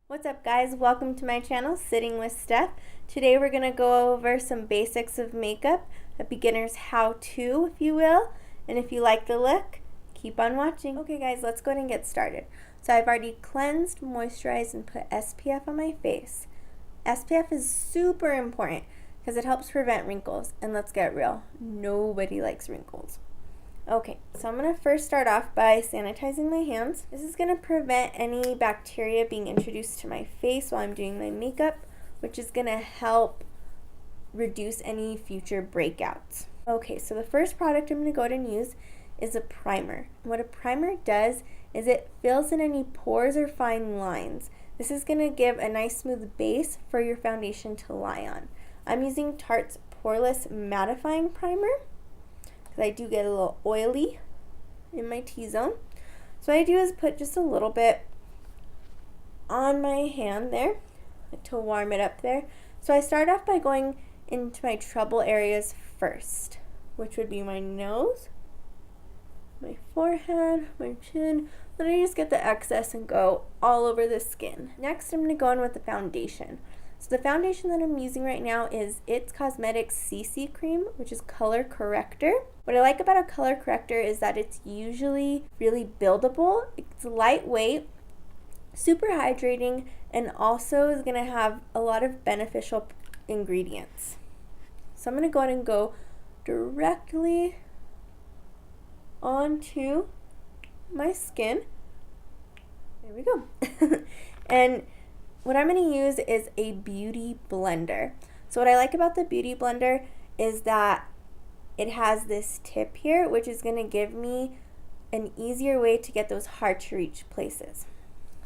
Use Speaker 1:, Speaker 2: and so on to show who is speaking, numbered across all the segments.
Speaker 1: What's up guys, welcome to my channel, Sitting with Steph. Today we're going to go over some basics of makeup, a beginner's how-to if you will, and if you like the look, keep on watching. Okay guys, let's go ahead and get started. So I've already cleansed, moisturized, and put SPF on my face. SPF is super important because it helps prevent wrinkles, and let's get real, nobody likes wrinkles. Okay, so I'm going to first start off by sanitizing my hands. This is going to prevent any bacteria being introduced to my face while I'm doing my makeup, which is going to help reduce any future breakouts. Okay, so the first product I'm going to go ahead and use is a primer. What a primer does is it fills in any pores or fine lines. This is going to give a nice smooth base for your foundation to lie on. I'm using Tarte's Poreless Mattifying Primer. I do get a little oily in my T-zone. So what I do is put just a little bit on my hand there to warm it up there. So I start off by going into my trouble areas first, which would be my nose, my forehead, my chin. Then I just get the excess and go all over the skin. Next, I'm going to go in with the foundation. So the foundation that I'm using right now is It's Cosmetics CC Cream, which is color corrector. What I like about a color corrector is that it's usually really buildable. It's lightweight, super hydrating, and also is going to have a lot of beneficial ingredients. So I'm going to go ahead and go directly onto my skin. There we go. And what I'm going to use is a beauty blender. So what I like about the beauty blender is that it has this tip here, which is going to give me an easier way to get those hard to reach places.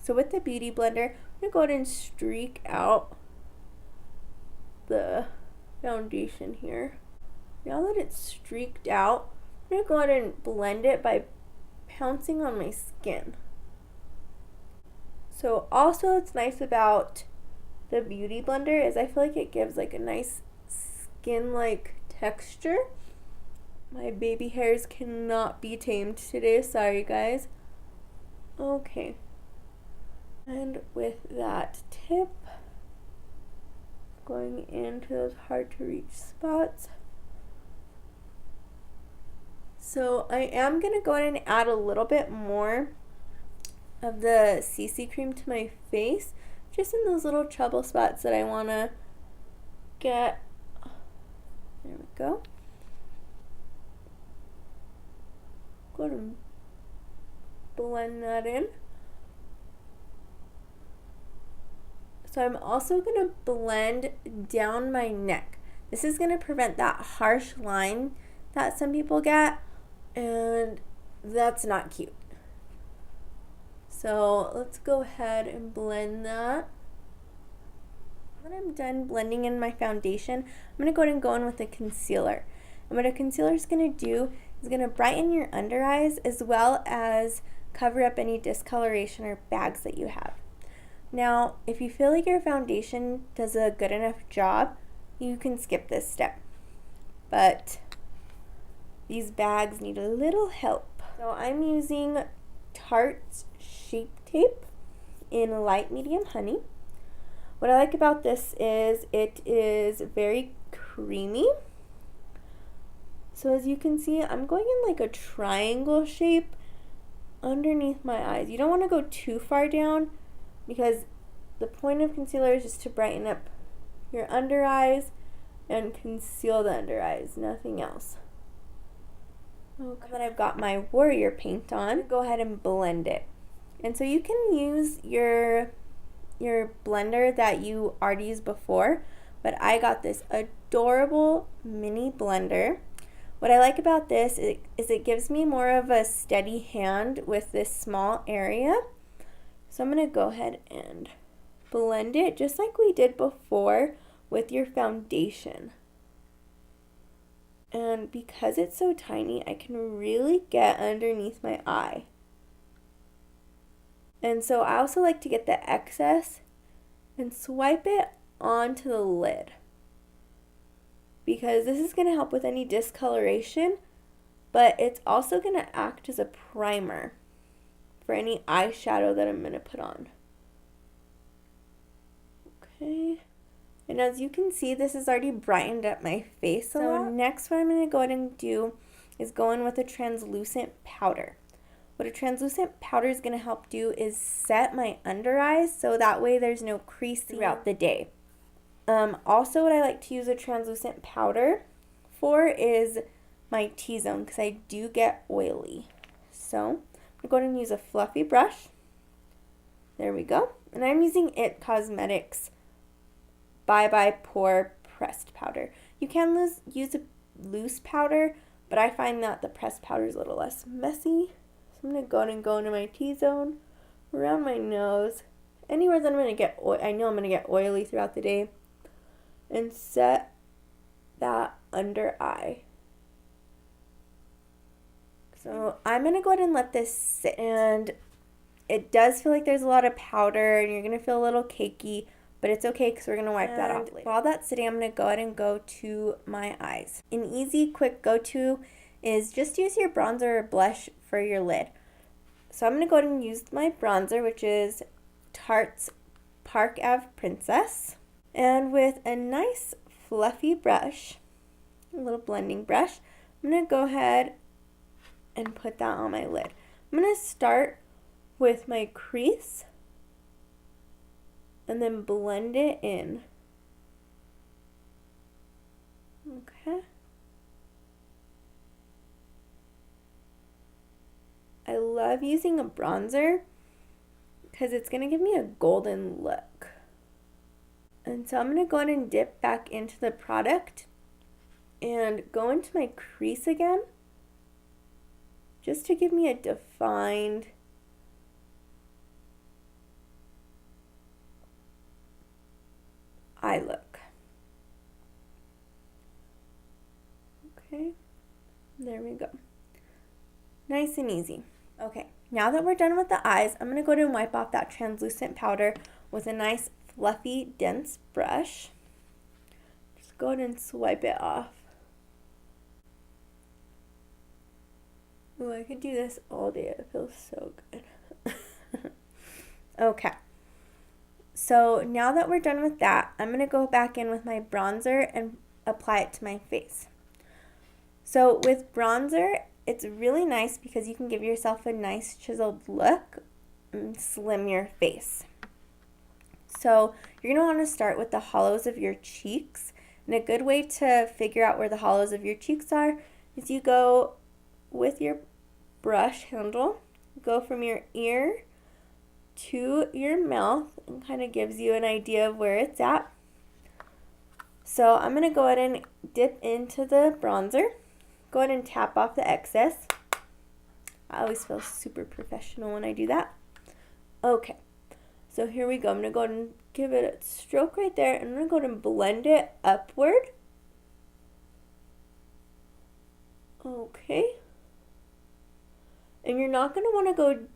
Speaker 1: So with the beauty blender, I'm going to go ahead and streak out the foundation here. Now that it's streaked out, I'm going to go ahead and blend it by pouncing on my skin. So also what's nice about the beauty blender is I feel like it gives like a nice skin-like texture. My baby hairs cannot be tamed today, sorry guys. Okay. And with that tip, going into those hard to reach spots. So I am going to go ahead and add a little bit more of the CC cream to my face, just in those little trouble spots that I want to get. There we go. Go ahead and blend that in. So I'm also going to blend down my neck. This is going to prevent that harsh line that some people get, and that's not cute. So let's go ahead and blend that. When I'm done blending in my foundation, I'm going to go ahead and go in with a concealer. And what a concealer is going to do is going to brighten your under eyes as well as cover up any discoloration or bags that you have. Now, if you feel like your foundation does a good enough job, you can skip this step. But these bags need a little help. So I'm using Tarte's Shape Tape in light medium honey. What I like about this is it is very creamy. So as you can see, I'm going in like a triangle shape underneath my eyes. You don't want to go too far down because the point of concealer is just to brighten up your under eyes and conceal the under eyes, nothing else. Okay. Then I've got my Warrior paint on. Go ahead and blend it. And so you can use your blender that you already used before, but I got this adorable mini blender. What I like about this is it gives me more of a steady hand with this small area. So I'm going to go ahead and blend it just like we did before with your foundation. And because it's so tiny, I can really get underneath my eye. And so I also like to get the excess and swipe it onto the lid, because this is going to help with any discoloration, but it's also going to act as a primer for any eyeshadow that I'm going to put on. Okay. And as you can see, this has already brightened up my face a lot. So next what I'm going to go ahead and do is go in with a translucent powder. What a translucent powder is going to help do is set my under eyes so that way there's no crease throughout the day. Also, what I like to use a translucent powder for is my T-zone because I do get oily. So I'm going to use a fluffy brush. There we go. And I'm using It Cosmetics Bye Bye Pore Pressed Powder. You can use a loose powder, but I find that the pressed powder is a little less messy. So I'm going to go ahead and go into my T-zone, around my nose, anywhere that I'm going to get I know I'm going to get oily throughout the day, and set that under eye. So I'm going to go ahead and let this sit, and it does feel like there's a lot of powder and you're going to feel a little cakey, but it's okay because we're going to wipe that off later. While that's sitting, I'm going to go ahead and go to my eyes. An easy, quick go-to is just use your bronzer or blush for your lid. So I'm going to go ahead and use my bronzer, which is Tarte's Park Ave Princess. And with a nice fluffy brush, a little blending brush, I'm going to go ahead and put that on my lid. I'm going to start with my crease and then blend it in. Okay. I love using a bronzer because it's going to give me a golden look. And so I'm going to go ahead and dip back into the product and go into my crease again just to give me a defined eye look. Okay, there we go. Nice and easy. Okay, now that we're done with the eyes, I'm going to go ahead and wipe off that translucent powder with a nice fluffy, dense brush. Just go ahead and swipe it off. Ooh, I could do this all day. It feels so good. Okay. So now that we're done with that, I'm going to go back in with my bronzer and apply it to my face. So with bronzer, it's really nice because you can give yourself a nice chiseled look and slim your face. So you're going to want to start with the hollows of your cheeks. And a good way to figure out where the hollows of your cheeks are is you go with your brush handle, go from your ear to your mouth, and kind of gives you an idea of where it's at. So I'm going to go ahead and dip into the bronzer. Go ahead and tap off the excess. I always feel super professional when I do that. Okay, so here we go. I'm going to go ahead and give it a stroke right there, and I'm going to go ahead and blend it upward. Okay. And you're not going to want to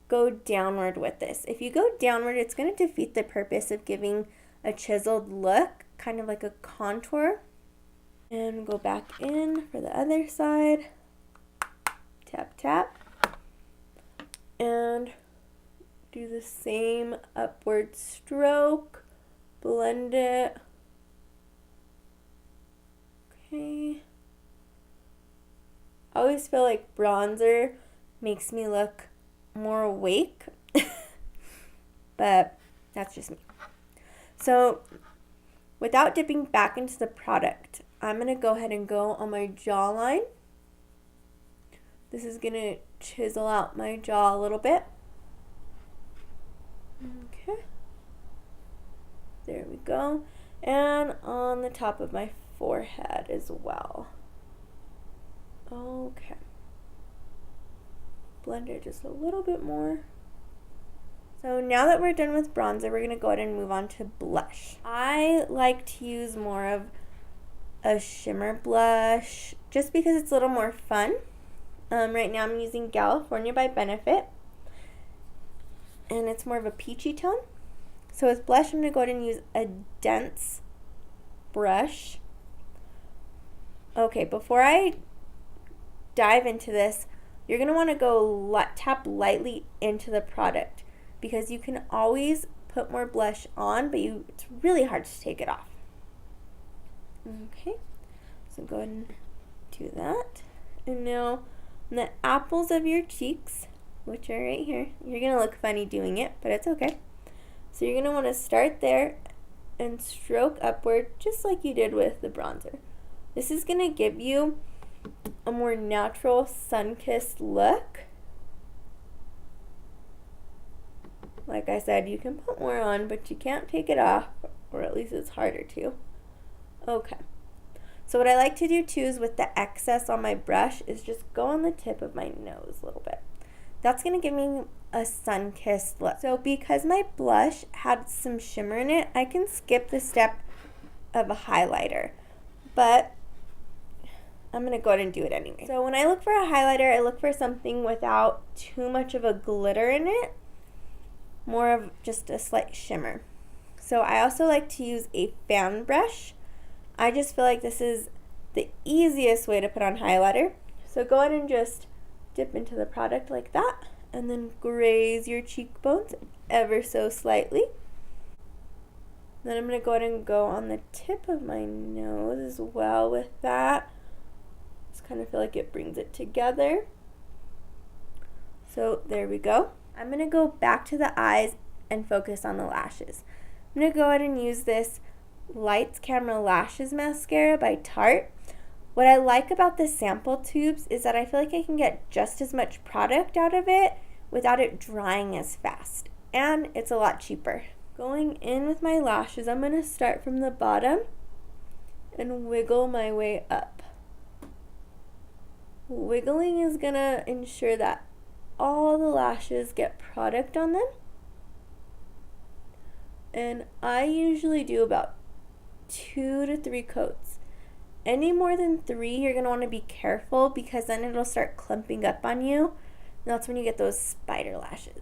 Speaker 1: go downward with this. If you go downward, it's going to defeat the purpose of giving a chiseled look, kind of like a contour. And go back in for the other side. Tap, tap. And do the same upward stroke. Blend it. Okay. I always feel like bronzer makes me look more awake. But that's just me. So without dipping back into the product, I'm going to go ahead and go on my jawline. This is going to chisel out my jaw a little bit. Okay. There we go. And on the top of my forehead as well. Okay. Blend it just a little bit more. So now that we're done with bronzer, we're going to go ahead and move on to blush. I like to use more of a shimmer blush just because it's a little more fun. Right now I'm using GALifornia by Benefit, and it's more of a peachy tone. So with blush, I'm going to go ahead and use a dense brush. Okay, before I dive into this, you're going to want to go tap lightly into the product because you can always put more blush on, but it's really hard to take it off. Okay, so go ahead and do that. And now on the apples of your cheeks, which are right here, you're going to look funny doing it, but it's okay. So you're going to want to start there and stroke upward just like you did with the bronzer. This is going to give you a more natural sun-kissed look. Like I said, you can put more on, but you can't take it off, or at least it's harder to. Okay. So what I like to do too is with the excess on my brush is just go on the tip of my nose a little bit. That's going to give me a sun-kissed look. So because my blush had some shimmer in it, I can skip the step of a highlighter. But I'm going to go ahead and do it anyway. So when I look for a highlighter, I look for something without too much of a glitter in it. More of just a slight shimmer. So I also like to use a fan brush. I just feel like this is the easiest way to put on highlighter. So go ahead and just dip into the product like that, and then graze your cheekbones ever so slightly. Then I'm going to go ahead and go on the tip of my nose as well with that. Just kind of feel like it brings it together. So there we go. I'm going to go back to the eyes and focus on the lashes. I'm going to go ahead and use this Lights Camera Lashes Mascara by Tarte. What I like about the sample tubes is that I feel like I can get just as much product out of it without it drying as fast. And it's a lot cheaper. Going in with my lashes, I'm going to start from the bottom and wiggle my way up. Wiggling is going to ensure that all the lashes get product on them. And I usually do about 2 to 3 coats. Any more than 3, you're going to want to be careful because then it'll start clumping up on you. And that's when you get those spider lashes.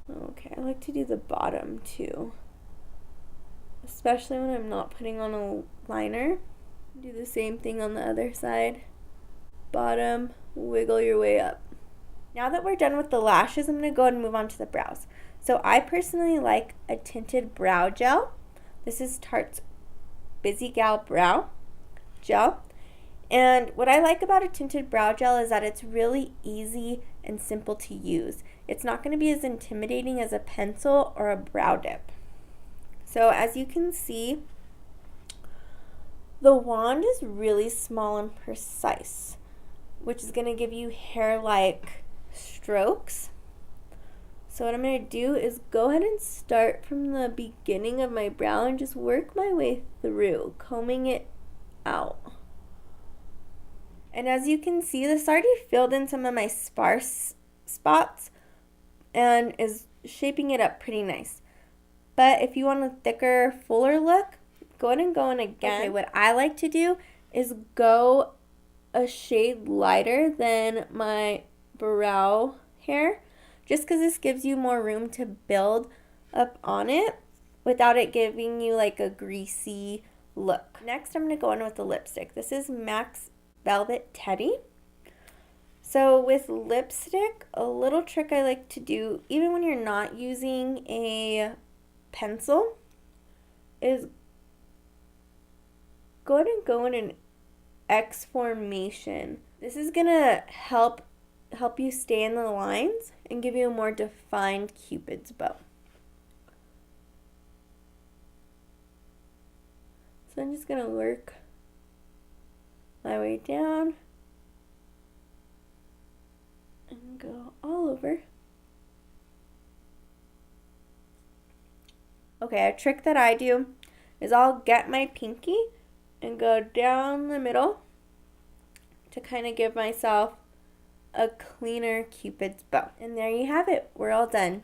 Speaker 1: Okay, I like to do the bottom too, especially when I'm not putting on a liner. Do the same thing on the other side. Bottom, wiggle your way up. Now that we're done with the lashes, I'm going to go ahead and move on to the brows. So I personally like a tinted brow gel. This is Tarte's Busy Gal Brow Gel. And what I like about a tinted brow gel is that it's really easy and simple to use. It's not going to be as intimidating as a pencil or a brow dip. So as you can see, the wand is really small and precise, which is going to give you hair-like strokes. So what I'm going to do is go ahead and start from the beginning of my brow and just work my way through, combing it out. And as you can see, this already filled in some of my sparse spots and is shaping it up pretty nice. But if you want a thicker, fuller look, go ahead and go in again. Okay, what I like to do is go a shade lighter than my brow hair, just because this gives you more room to build up on it without it giving you like a greasy look. Next, I'm going to go in with the lipstick. This is MAC's Velvet Teddy. So with lipstick, a little trick I like to do, even when you're not using a pencil, is go ahead and go in an X formation. This is going to help you stay in the lines and give you a more defined Cupid's bow. So I'm just going to work my way down and go all over. Okay, a trick that I do is I'll get my pinky and go down the middle to kind of give myself a cleaner Cupid's bow. And there you have it. We're all done.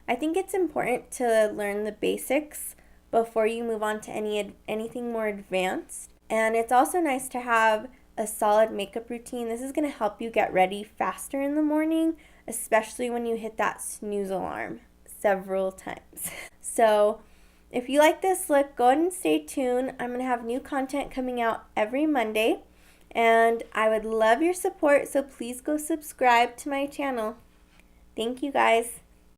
Speaker 1: I think it's important to learn the basics before you move on to anything more advanced. And it's also nice to have a solid makeup routine. This is going to help you get ready faster in the morning, especially when you hit that snooze alarm several times. So if you like this look, go ahead and stay tuned. I'm going to have new content coming out every Monday. And I would love your support, so please go subscribe to my channel. Thank you guys.